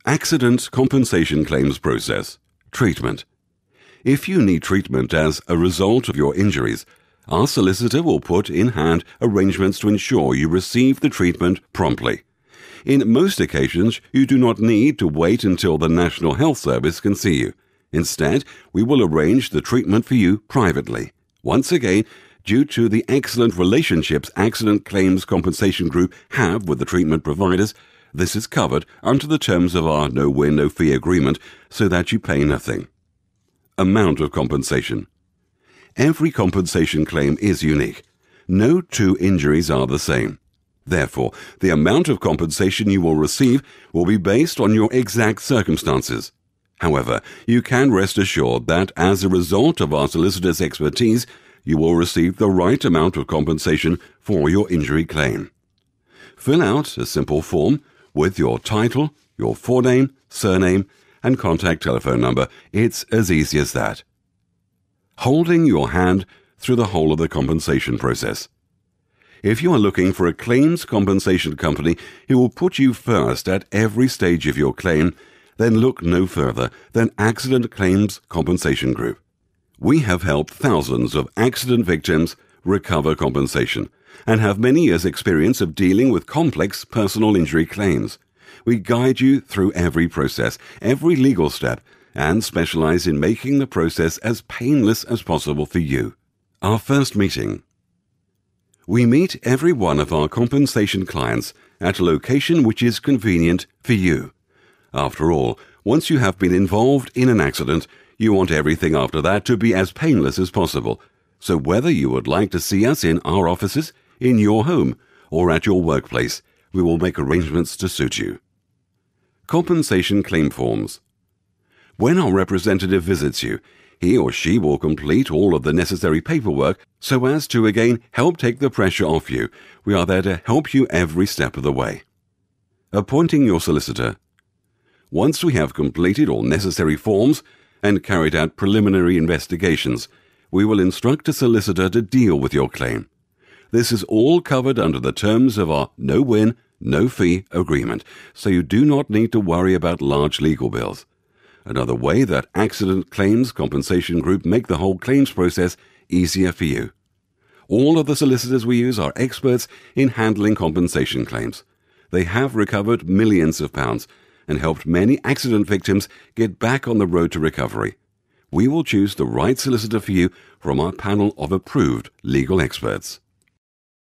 Accident compensation claims process. Treatment. If you need treatment as a result of your injuries, our solicitor will put in hand arrangements to ensure you receive the treatment promptly. In most occasions, you do not need to wait until the National Health Service can see you. Instead, we will arrange the treatment for you privately. Once again, due to the excellent relationships Accident Claims Compensation Group have with the treatment providers, this is covered under the terms of our no-win, no-fee agreement so that you pay nothing. Amount of compensation. Every compensation claim is unique. No two injuries are the same. Therefore, the amount of compensation you will receive will be based on your exact circumstances. However, you can rest assured that as a result of our solicitor's expertise, you will receive the right amount of compensation for your injury claim. Fill out a simple form with your title, your forename, surname, and contact telephone number. It's as easy as that. Holding your hand through the whole of the compensation process. If you are looking for a claims compensation company who will put you first at every stage of your claim, then look no further than Accident Claims Compensation Group. We have helped thousands of accident victims recover compensation and have many years' experience of dealing with complex personal injury claims. We guide you through every process, every legal step, and specialize in making the process as painless as possible for you. Our first meeting. We meet every one of our compensation clients at a location which is convenient for you. After all, once you have been involved in an accident, you want everything after that to be as painless as possible. So whether you would like to see us in our offices, in your home, or at your workplace, we will make arrangements to suit you. Compensation claim forms. When our representative visits you, he or she will complete all of the necessary paperwork so as to again help take the pressure off you. We are there to help you every step of the way. Appointing your solicitor. Once we have completed all necessary forms and carried out preliminary investigations, we will instruct a solicitor to deal with your claim. This is all covered under the terms of our no-win, no-fee agreement, so you do not need to worry about large legal bills. Another way that Accident Claims Compensation Group make the whole claims process easier for you. All of the solicitors we use are experts in handling compensation claims. They have recovered millions of pounds and helped many accident victims get back on the road to recovery. We will choose the right solicitor for you from our panel of approved legal experts.